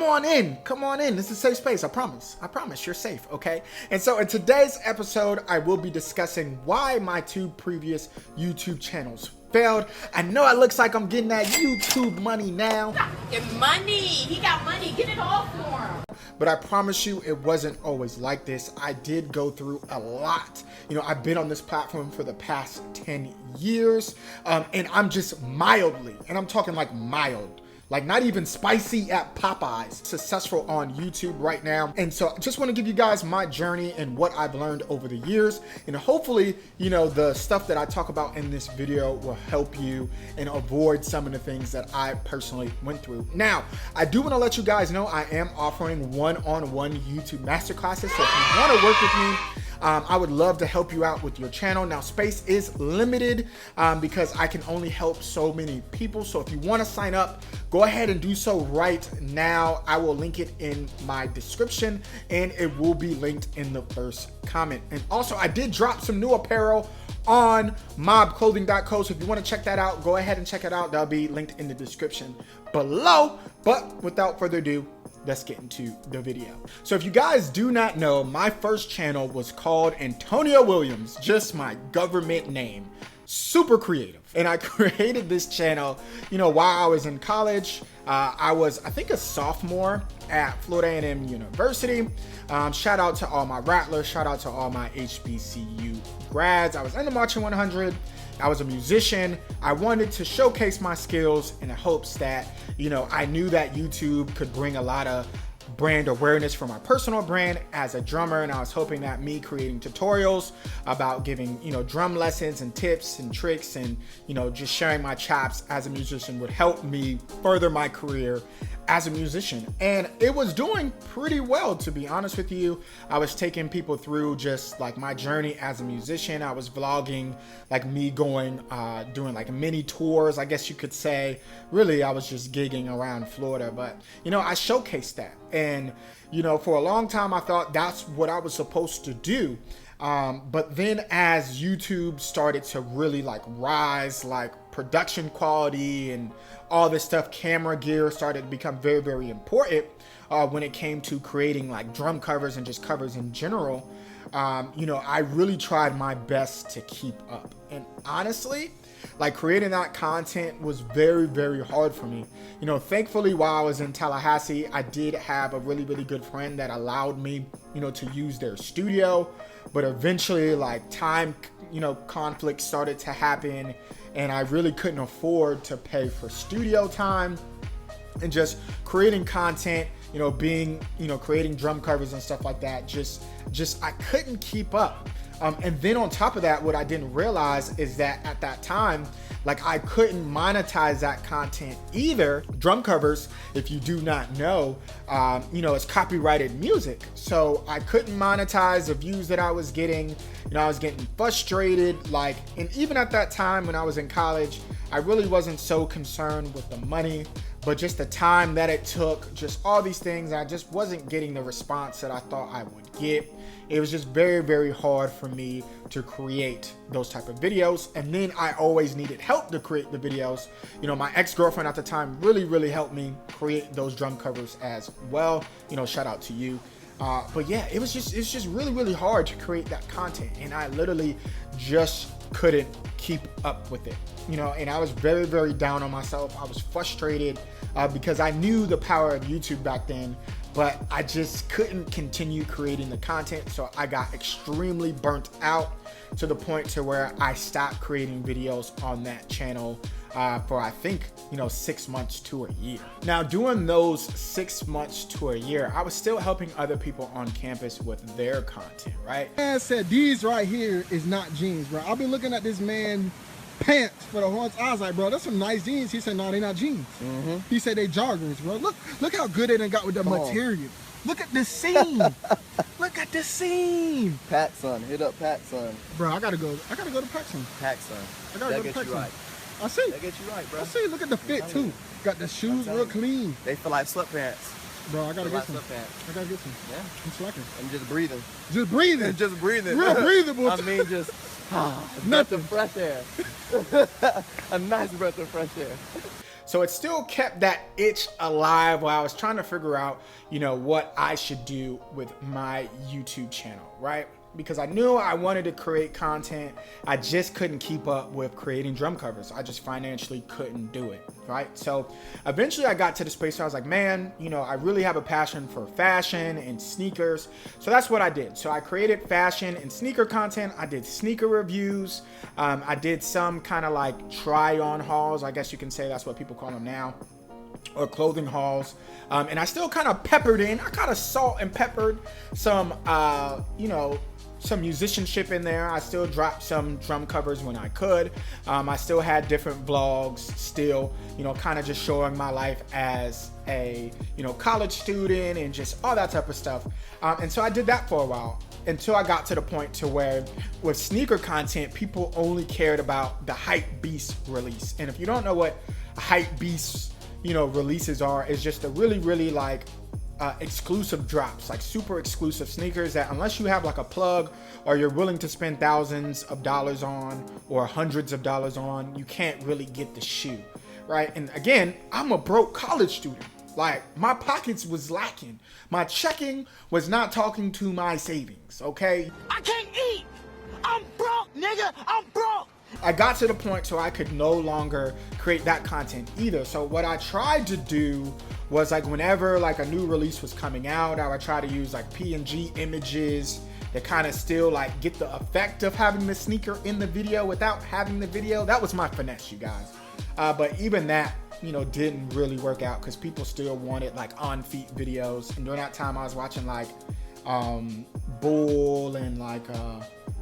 on in. Come on in. This is a safe space. I promise. I promise you're safe, okay? And so in today's episode, I will be discussing why my two previous YouTube channels failed. I know it looks like I'm getting that YouTube money now. Get money. He got money. Get it all for him. But I promise you, it wasn't always like this. I did go through a lot. You know, I've been on this platform for the past 10 years, and I'm just mildly, and I'm talking like mild, like not even spicy at Popeyes, successful on YouTube right now. And so I just want to give you guys my journey and what I've learned over the years. And hopefully, you know, the stuff that I talk about in this video will help you and avoid some of the things that I personally went through. Now, I do want to let you guys know I am offering one-on-one YouTube masterclasses. So if you want to work with me, I would love to help you out with your channel. Now, space is limited because I can only help so many people. So if you want to sign up, go ahead and do so right now. I will link it in my description and it will be linked in the first comment. And also, I did drop some new apparel on mobclothing.co. So if you want to check that out, go ahead and check it out. That'll be linked in the description below. But without further ado, let's get into the video. So if you guys do not know, my first channel was called Antonio Williams, just my government name. Super creative. And I created this channel, you know, while I was in college. I was, I think, a sophomore at Florida A&M University. Shout out to all my Rattlers. Shout out to all my HBCU grads. I was in the Marching 100. I was a musician. I wanted to showcase my skills in the hopes that, you know, I knew that YouTube could bring a lot of brand awareness for my personal brand as a drummer. And I was hoping that me creating tutorials about giving, you know, drum lessons and tips and tricks and, you know, just sharing my chops as a musician would help me further my career as a musician. And it was doing pretty well, to be honest with you. I was taking people through just like my journey as a musician. I was vlogging like me going, doing like mini tours, I guess you could say. Really, I was just gigging around Florida, but you know, I showcased that. And you know, for a long time, I thought that's what I was supposed to do. But then as YouTube started to really like rise, like production quality and all this stuff, camera gear started to become very, very important when it came to creating like drum covers and just covers in general. You know, I really tried my best to keep up. And honestly, like creating that content was very, very hard for me. You know, thankfully, while I was in Tallahassee, I did have a really, really good friend that allowed me, you know, to use their studio. But eventually, like time, you know, conflict started to happen and I really couldn't afford to pay for studio time and just creating content, you know, being, you know, creating drum covers and stuff like that. Just I couldn't keep up. And then on top of that, what I didn't realize is that at that time, like I couldn't monetize that content either. Drum covers, if you do not know, you know, it's copyrighted music. So I couldn't monetize the views that I was getting. You know, I was getting frustrated. Like, and even at that time when I was in college, I really wasn't so concerned with the money, but just the time that it took, just all these things. I just wasn't getting the response that I thought I would get. It was just very, very hard for me to create those type of videos. And then I always needed help to create the videos. You know, my ex-girlfriend at the time really, really helped me create those drum covers as well. You know, shout out to you. But yeah, it's just really, really hard to create that content. And I literally just couldn't keep up with it. You know, and I was very, very down on myself. I was frustrated because I knew the power of YouTube back then, but I just couldn't continue creating the content. So I got extremely burnt out to the point to where I stopped creating videos on that channel for I think, you know, 6 months to a year. Now, during those 6 months to a year, I was still helping other people on campus with their content, right? Man said these right here is not jeans, bro. I've been looking at this man pants for the whole time. I was like, bro, that's some nice jeans. He said, no, they're not jeans. He said they joggers, bro. Look how good they done got with the material. Look at the seam. Look at the seam. PacSun, hit up PacSun. Bro, I gotta go to PacSun. PacSun. I gotta go to PacSun. Right. I see. That gets you right, bro. I see. Look at the fit too. Got the shoes real clean. They feel like sweatpants. Bro, I gotta get some. Sweatpants. I gotta get some. Yeah. I'm slacking. I'm just breathing. Just breathing. Just breathing. Real breathable. I mean, just breath of fresh air. A nice breath of fresh air. So it still kept that itch alive while I was trying to figure out, you know, what I should do with my YouTube channel, right? Because I knew I wanted to create content. I just couldn't keep up with creating drum covers. I just financially couldn't do it, right? So eventually I got to the space where I was like, man, you know, I really have a passion for fashion and sneakers. So that's what I did. So I created fashion and sneaker content. I did sneaker reviews. I did some kind of like try on hauls. I guess you can say that's what people call them now, or clothing hauls. And I still kind of peppered in, I kind of salt and peppered some, you know, some musicianship in there. I still dropped some drum covers when I could. I still had different vlogs still, you know, kind of just showing my life as a, you know, college student and just all that type of stuff. And so I did that for a while until I got to the point to where with sneaker content, people only cared about the Hype Beast release. And if you don't know what a Hype Beast, you know, releases are, it's just a really like exclusive drops, like super exclusive sneakers that unless you have like a plug or you're willing to spend thousands of dollars on or hundreds of dollars on, you can't really get the shoe, right? And again, I'm a broke college student. Like my pockets was lacking. My checking was not talking to my savings, okay? I can't eat. I'm broke, nigga. I'm broke. I got to the point so I could no longer create that content either. So what I tried to do was like whenever like a new release was coming out, I would try to use like PNG images to kind of still like get the effect of having the sneaker in the video without having the video. That was my finesse, you guys. But even that, you know, didn't really work out because people still wanted like on feet videos. And during that time I was watching like Bull and like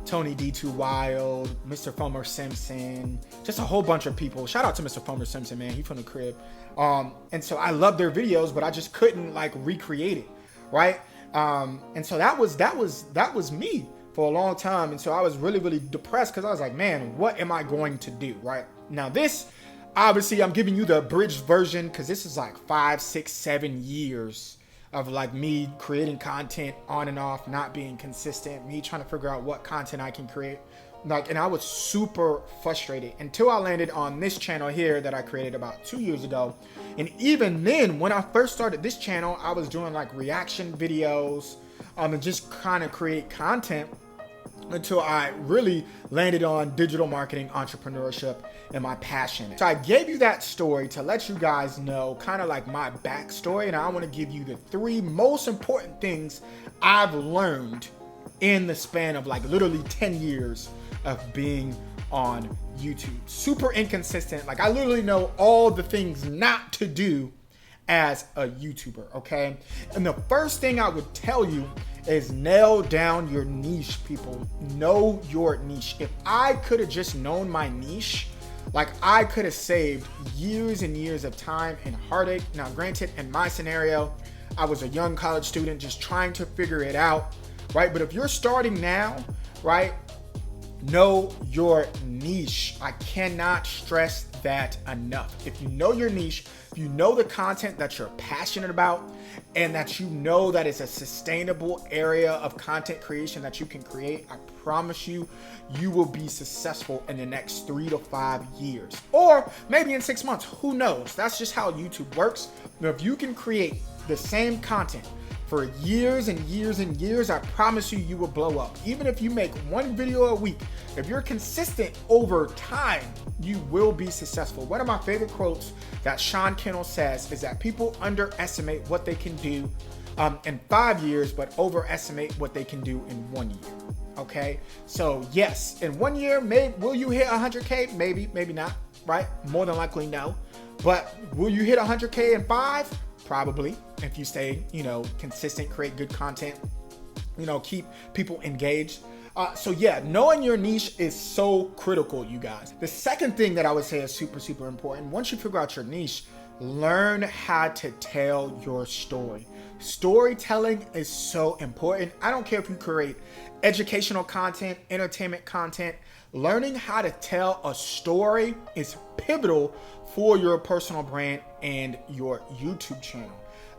Tony D2 Wild, Mr. Fomer Simpson, just a whole bunch of people. Shout out to Mr. Fomer Simpson, man. He from the crib. And so I love their videos, but I just couldn't like recreate it, right? And so that was me for a long time. And so I was really depressed because I was like, man, what am I going to do, right? Now this, obviously I'm giving you the abridged version because this is like 5, 6, 7 years of like me creating content on and off, not being consistent, me trying to figure out what content I can create. Like, and I was super frustrated until I landed on this channel here that I created about 2 years ago. And even then, when I first started this channel, I was doing like reaction videos and just kind of create content until I really landed on digital marketing, entrepreneurship, and my passion. So I gave you that story to let you guys know kind of like my backstory, and I want to give you the 3 most important things I've learned in the span of like literally 10 years of being on YouTube. Super inconsistent. Like I literally know all the things not to do as a YouTuber, okay? And the first thing I would tell you is nail down your niche, people. Know your niche. If I could have just known my niche, like I could have saved years and years of time and heartache. Now, granted, in my scenario, I was a young college student just trying to figure it out, right? But if you're starting now, right, know your niche. I cannot stress that enough. If you know your niche, if you know the content that you're passionate about, and that you know that it's a sustainable area of content creation that you can create, I promise you, you will be successful in the next 3 to 5 years. Or maybe in 6 months, who knows? That's just how YouTube works. But if you can create the same content for years and years and years, I promise you, you will blow up. Even if you make 1 video a week, if you're consistent over time, you will be successful. One of my favorite quotes that Sean Kennel says is that people underestimate what they can do in 5 years, but overestimate what they can do in 1 year. Okay, so yes, in 1 year, will you hit 100K? Maybe, maybe not, right? More than likely no. But will you hit 100K in 5? Probably, if you stay, you know, consistent, create good content, you know, keep people engaged. So yeah, knowing your niche is so critical, you guys. The second thing that I would say is super important. Once you figure out your niche, learn how to tell your story. Storytelling is so important. I don't care if you create educational content, entertainment content, learning how to tell a story is pivotal for your personal brand and your YouTube channel.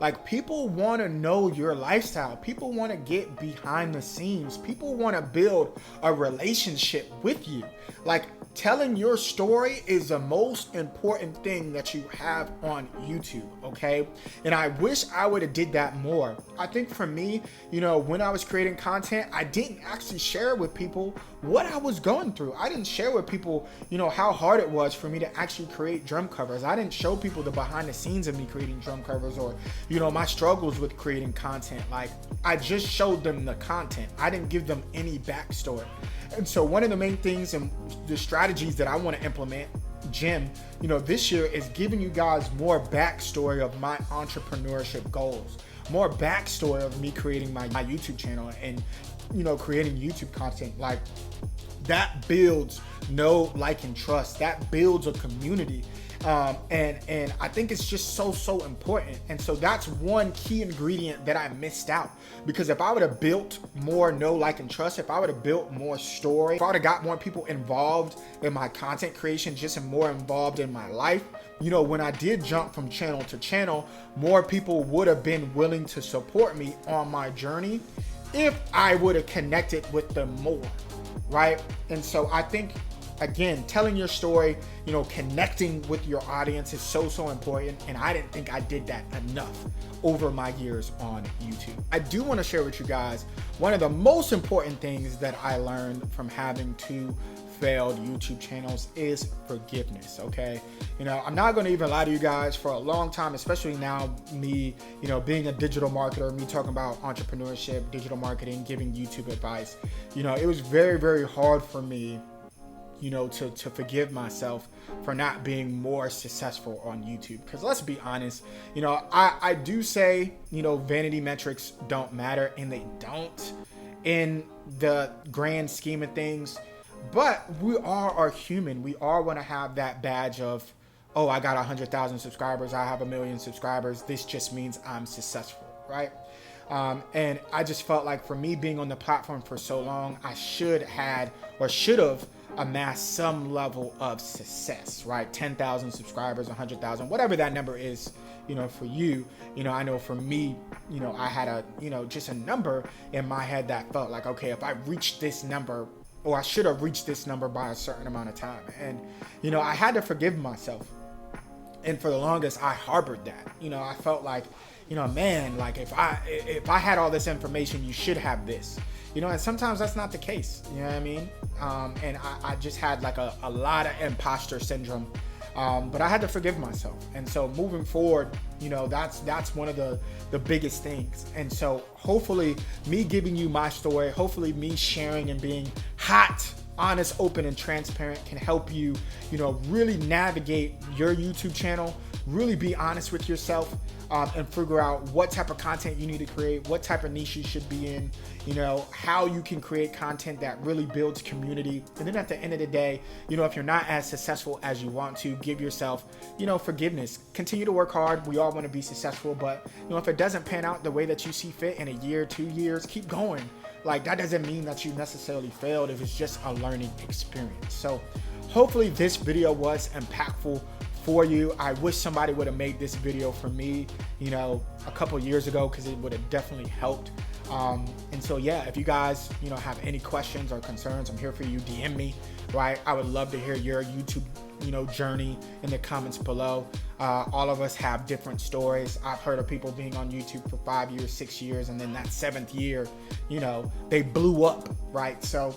Like, people want to know your lifestyle. People want to get behind the scenes. People want to build a relationship with you. Like, telling your story is the most important thing that you have on YouTube, okay? And I wish I would have did that more. I think for me, you know, when I was creating content, I didn't actually share with people what I was going through. I didn't share with people, you know, how hard it was for me to actually create drum covers. I didn't show people the behind the scenes of me creating drum covers, or, you know, my struggles with creating content. Like, I just showed them the content. I didn't give them any backstory. And so one of the main things and the strategies that I want to implement, Jim, you know, this year is giving you guys more backstory of my entrepreneurship goals, more backstory of me creating my YouTube channel and, you know, creating YouTube content. Like, that builds know, like, and trust. That builds a community. And I think it's just so important. And so that's one key ingredient that I missed out, because if I would have built more know, like, and trust, if I would have built more story, if I would have got more people involved in my content creation, just more involved in my life, you know, when I did jump from channel to channel, more people would have been willing to support me on my journey if I would have connected with them more, right? And so I think, again, telling your story, you know, connecting with your audience is so important. And I didn't think I did that enough over my years on YouTube. I do want to share with you guys one of the most important things that I learned from having two failed YouTube channels is forgiveness, okay? You know, I'm not going to even lie to you guys. For a long time, especially now, me, you know, being a digital marketer, me talking about entrepreneurship, digital marketing, giving YouTube advice, you know, it was very hard for me, you know, to forgive myself for not being more successful on YouTube. Because let's be honest, you know, I do say, you know, vanity metrics don't matter, and they don't in the grand scheme of things. But we are human. We are going to have that badge of, oh, I got 100,000 subscribers. I have 1 million subscribers. This just means I'm successful, right? And I just felt like, for me being on the platform for so long, I should have amassed some level of success, right? 10,000 subscribers, 100,000, whatever that number is, you know, for you. You know, I know for me, you know, I had a, you know, just a number in my head that felt like, okay, if I reach this number, or I should have reached this number by a certain amount of time. And, you know, I had to forgive myself. And for the longest, I harbored that. You know, I felt like, you know, man, like, if I had all this information, you should have this. You know, and sometimes that's not the case. You know what I mean? And I just had like a lot of imposter syndrome. But I had to forgive myself. And so moving forward, you know, that's one of the biggest things. And so hopefully me giving you my story, hopefully me sharing and being hot, honest, open, and transparent can help you, you know, really navigate your YouTube channel, really be honest with yourself, and figure out what type of content you need to create, what type of niche you should be in, you know, how you can create content that really builds community. And then at the end of the day, you know, if you're not as successful as you want to, give yourself, you know, forgiveness. Continue to work hard. We all want to be successful, but, you know, if it doesn't pan out the way that you see fit in a year, 2 years, keep going. Like, that doesn't mean that you necessarily failed if it's just a learning experience. So hopefully this video was impactful for you. I wish somebody would have made this video for me, you know, a couple years ago, because it would have definitely helped. And so, yeah, if you guys, you know, have any questions or concerns, I'm here for you. DM me, right? I would love to hear your YouTube, you know, journey in the comments below. All of us have different stories. I've heard of people being on YouTube for 5 years, 6 years, and then that 7th year, you know, they blew up, right? So,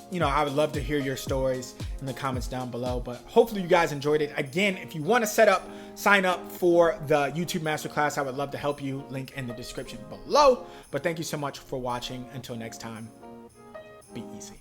you know, I would love to hear your stories in the comments down below, but hopefully you guys enjoyed it. Again, if you want to sign up for the YouTube Masterclass, I would love to help you. Link in the description below. But thank you so much for watching. Until next time, be easy.